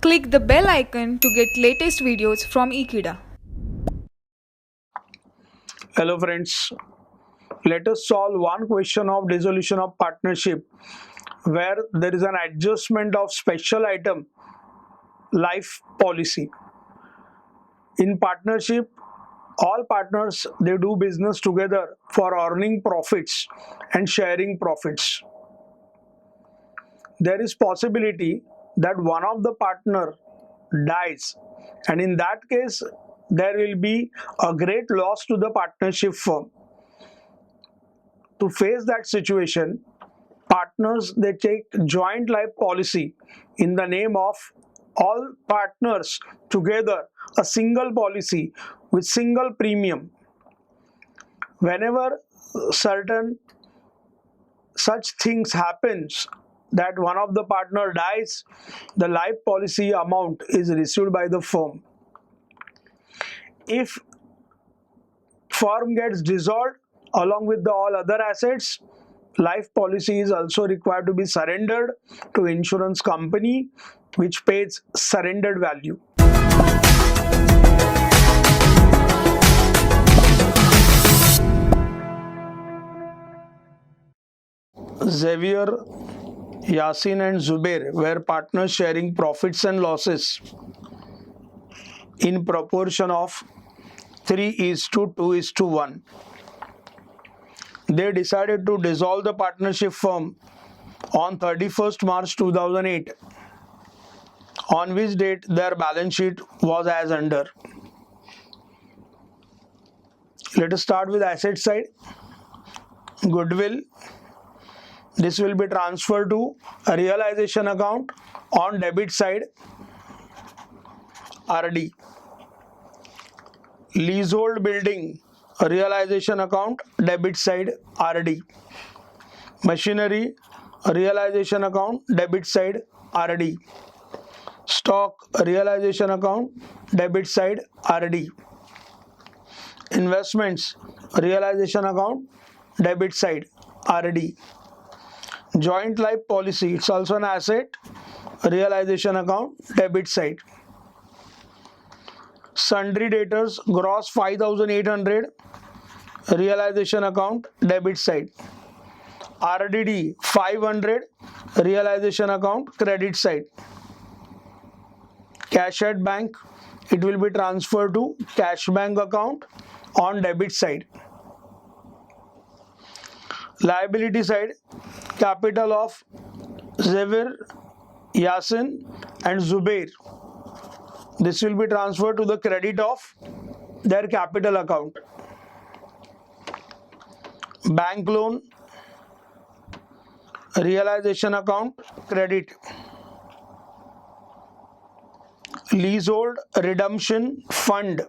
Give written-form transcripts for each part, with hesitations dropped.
Click the bell icon to get latest videos from Ekeeda. Hello friends, let us solve one question of dissolution of partnership where there is an adjustment of special item life policy. In partnership, all partners they do business together for earning profits and sharing profits. There is possibility that one of the partner dies, and in that case there will be a great loss to the partnership firm. To face that situation, partners they take joint life policy in the name of all partners together, a single policy with single premium. Whenever certain such things happens that one of the partner dies, the life policy amount is received by the firm. If firm gets dissolved along with the all other assets, life policy is also required to be surrendered to insurance company, which pays surrendered value. Xavier, Yasin and Zubair were partners sharing profits and losses in proportion of 3:2:1. They decided to dissolve the partnership firm on 31st March 2008, on which date their balance sheet was as under. Let us start with asset side. Goodwill. This will be transferred to a realization account on debit side, RD. Leasehold building, a realization account, debit side, RD. Machinery, a realization account, debit side, RD. Stock, a realization account, debit side, RD. Investments, a realization account, debit side, RD. Joint life policy, it's also an asset, a realization account, debit side. Sundry debtors, gross 5,800, realization account, debit side. RDD 500, realization account, credit side. Cash at bank, it will be transferred to cash bank account on debit side. Liability side, capital of Xavier, Yasin and Zubair. This will be transferred to the credit of their capital account. Bank loan, realization account, credit. Leasehold redemption fund,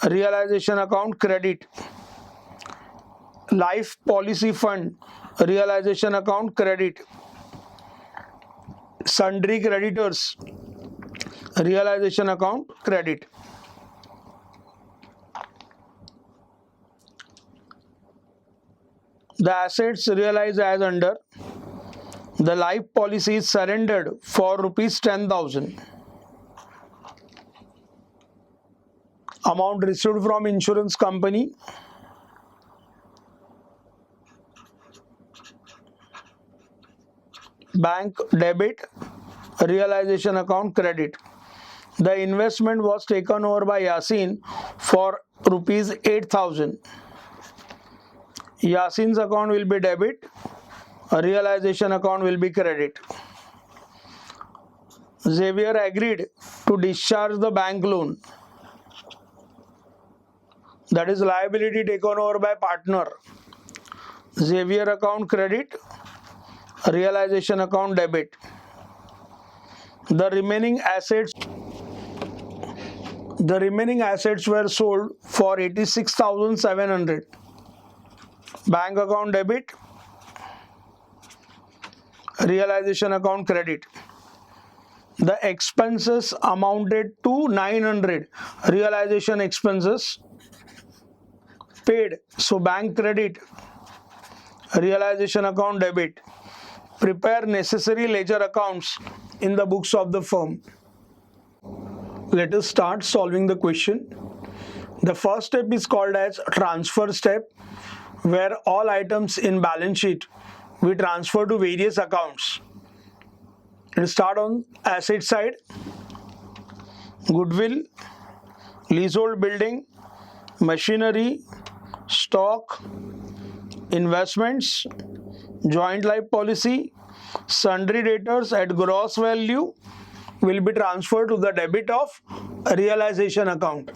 realization account, credit. Life policy fund, realization account, credit. Sundry creditors, realization account, credit. The assets realized as under. The life policy is surrendered for rupees 10,000. Amount received from insurance company. Bank debit, realization account, credit. The investment was taken over by Yasin for rupees 8,000. Yasin's account will be debit, a realization account will be credit. Xavier agreed to discharge the bank loan. That is liability taken over by partner. Xavier account credit, realization account debit. The remaining assets were sold for 86,700. Bank account debit, realization account credit. The expenses amounted to 900, realization expenses paid. So bank credit, realization account debit. Prepare necessary ledger accounts in the books of the firm. Let us start solving the question. The first step is called as transfer step, where all items in balance sheet we transfer to various accounts. Let's start on asset side. Goodwill, leasehold building, machinery, stock, investments, joint life policy, sundry debtors at gross value will be transferred to the debit of realization account.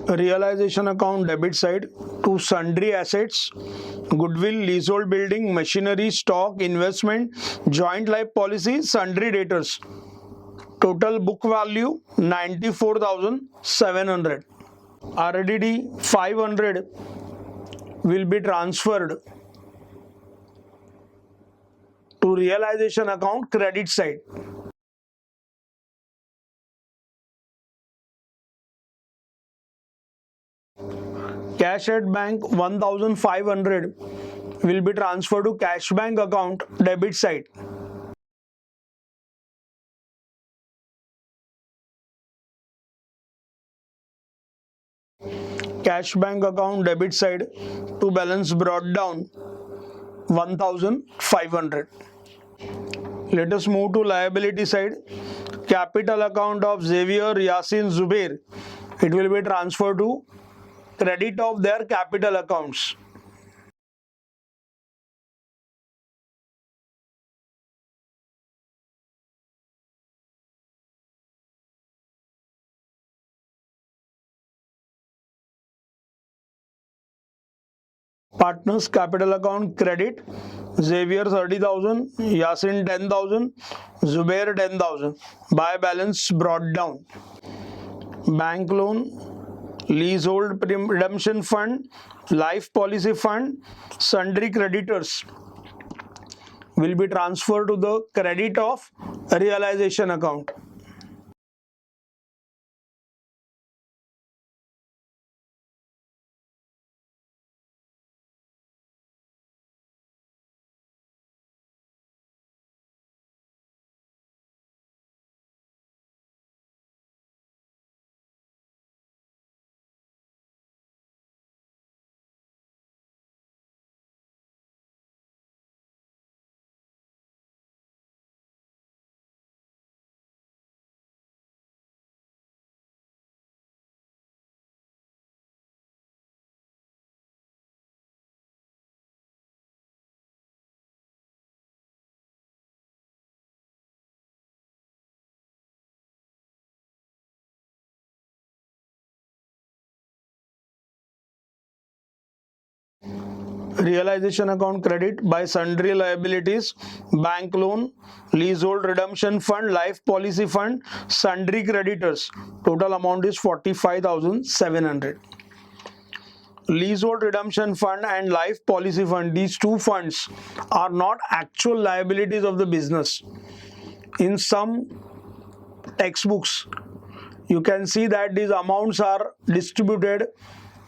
Realization account debit side to sundry assets, goodwill, leasehold building, machinery, stock, investment, joint life policy, sundry debtors. Total book value 94,700. RDD 500 will be transferred to realization account credit side. Cash at bank 1,500 will be transferred to cash bank account debit side. Cash bank account debit side to balance brought down 1,500. Let us move to liability side. Capital account of Xavier, Yasin, Zubair. It will be transferred to credit of their capital accounts. Partners capital account credit, Xavier 30,000, Yasin 10,000, Zubair 10,000. By balance brought down. Bank loan, leasehold redemption fund, life policy fund, sundry creditors will be transferred to the credit of realization account. Realization account credit by sundry liabilities, bank loan, leasehold redemption fund, life policy fund, sundry creditors. Total amount is 45,700. Leasehold redemption fund and life policy fund, these two funds are not actual liabilities of the business. In some textbooks, you can see that these amounts are distributed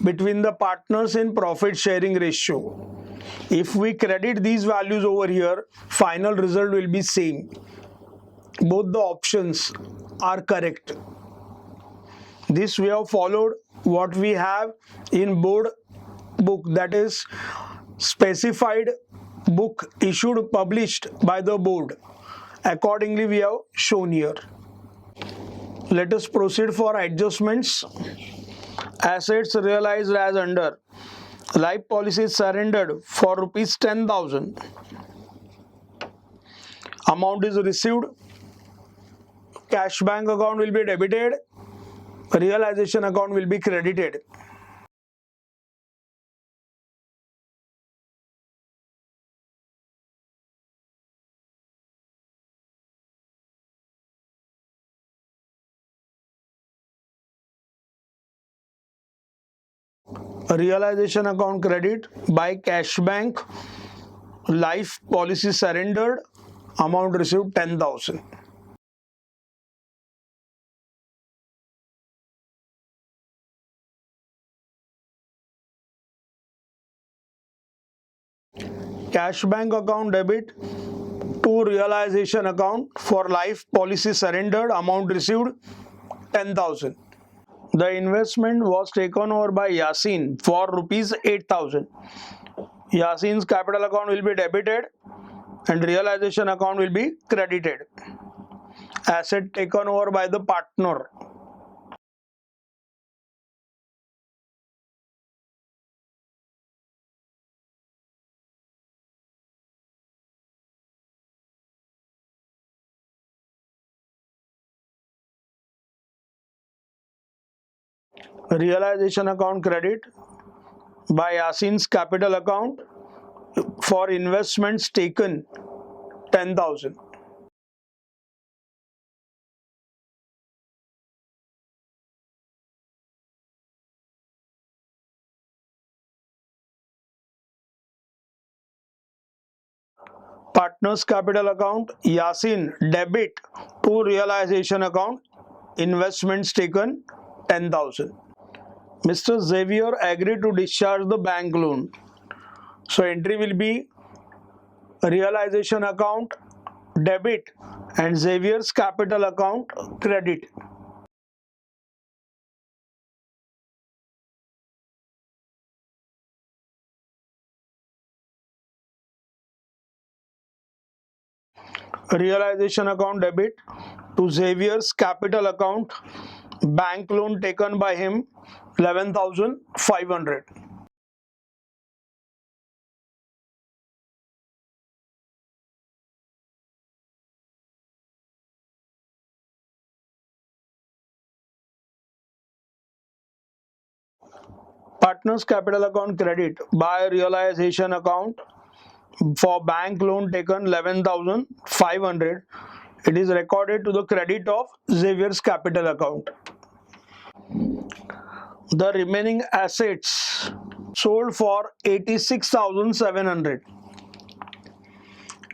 between the partners in profit sharing ratio. If we credit these values over here, final result will be same. Both the options are correct. This we have followed what we have in board book, that is specified book issued published by the board. Accordingly, we have shown here. Let us proceed for adjustments. Assets realized as under life policy surrendered for rupees 10,000. Amount is received. Cash bank account will be debited. Realization account will be credited. Realization account credit by cash bank. Life policy surrendered. Amount received 10,000. Cash bank account debit to realization account for life policy surrendered. Amount received 10,000. The investment was taken over by Yasin for rupees 8,000. Yasin's capital account will be debited and realization account will be credited. Asset taken over by the partner. Realization account credit by Yasin's capital account for investments taken 10,000. Partners capital account Yasin debit to realization account investments taken 10,000. Mr. Xavier agreed to discharge the bank loan. So entry will be realization account debit and Xavier's capital account credit. Realization account debit to Xavier's capital account, bank loan taken by him 11,500. Partners capital account credit by realization account for bank loan taken 11,500. It is recorded to the credit of Xavier's capital account. The remaining assets sold for 86,700.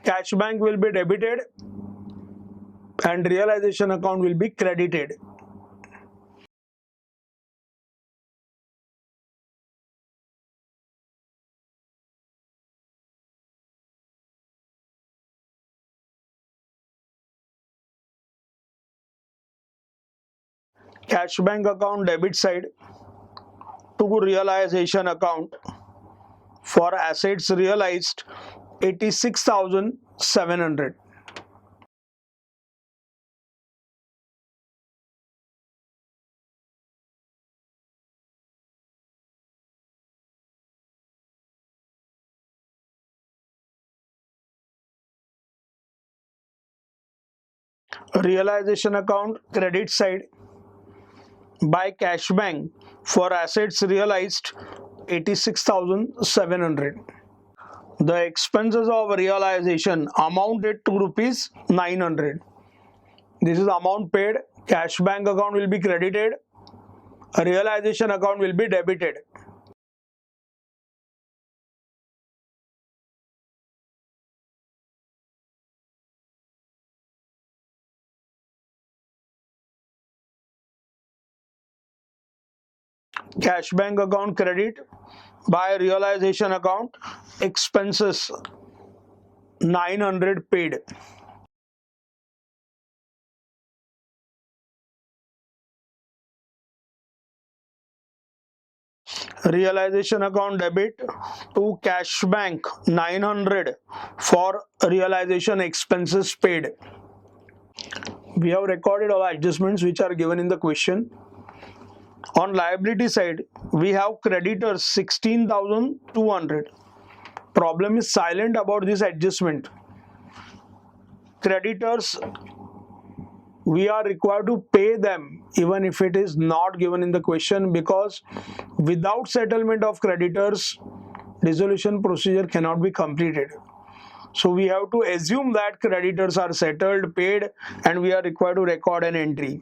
Cash bank will be debited and realization account will be credited. Cash bank account debit side to realization account for assets realized 86,700. Realization account credit side by cash bank for assets realized 86,700. The expenses of realization amounted to rupees 900. This is amount paid. Cash bank account will be credited. A realization account will be debited. Cash bank account credit by realization account expenses 900 paid. Realization account debit to cash bank 900 for realization expenses paid. We have recorded all adjustments which are given in the question. On liability side, we have creditors 16,200. Problem is silent about this adjustment. Creditors, we are required to pay them even if it is not given in the question, because without settlement of creditors, dissolution procedure cannot be completed. So we have to assume that creditors are settled, paid, and we are required to record an entry.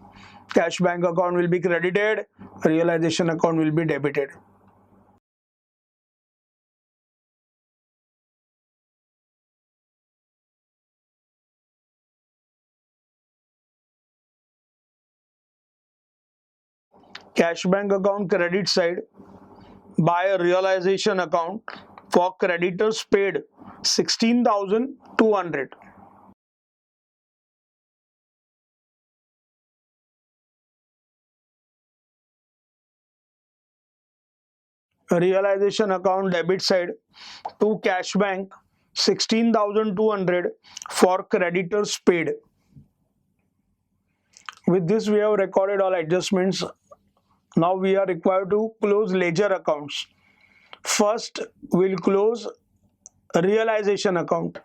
Cash bank account will be credited, realization account will be debited. Cash bank account credit side, by a realization account for creditors paid 16,200. Realization account debit side to cash bank 16,200 for creditors paid. With this we have recorded all adjustments. Now we are required to close ledger accounts. First we'll close realization account.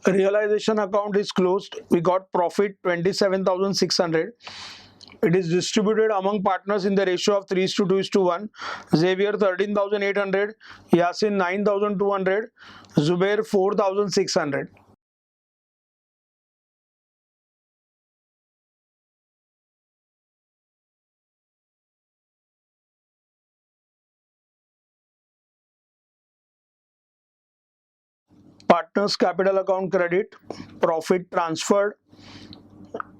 Realization account is closed. We got profit 27,600. It is distributed among partners in the ratio of 3:2:1. Xavier 13,800, Yasin 9,200, Zubair 4,600. Partners capital account credit, profit transferred.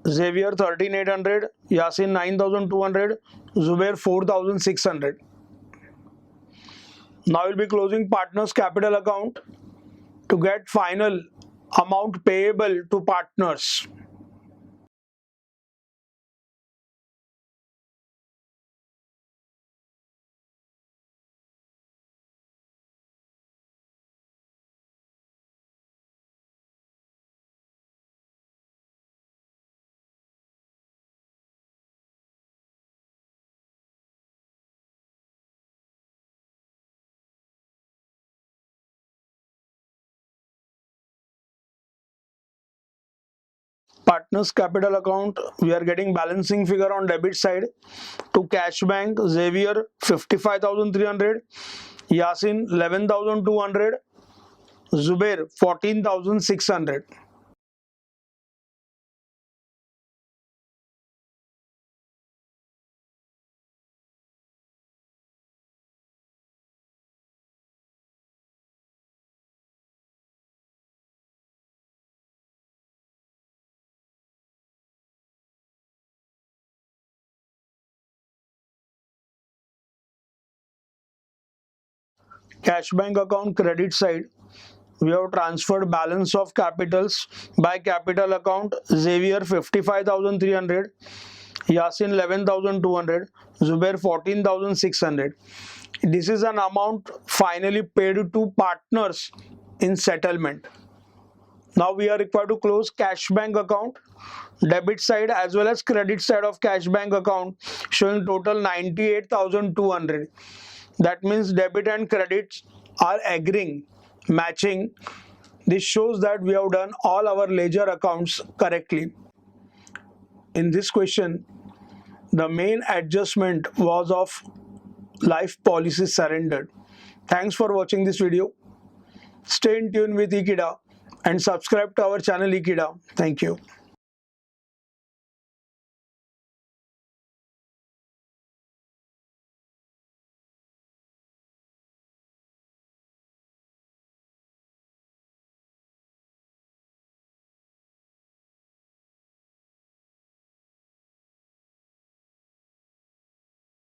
Xavier 13,800, Yasin 9,200, Zubair 4,600. Now we'll be closing partners capital account to get final amount payable to partners. Partners capital account, we are getting balancing figure on debit side to cash bank. Xavier 55,300, Yasin 11,200, Zubair 14,600. Cash bank account credit side, we have transferred balance of capitals by capital account. Xavier 55,300, Yasin 11,200, Zubair 14,600. This is an amount finally paid to partners in settlement. Now we are required to close cash bank account, debit side as well as credit side of cash bank account, showing total 98,200. That means debit and credits are agreeing, matching. This shows that we have done all our ledger accounts correctly. In this question, the main adjustment was of life policy surrendered. Thanks for watching this video. Stay in tune with Ekeeda and subscribe to our channel Ekeeda. Thank you.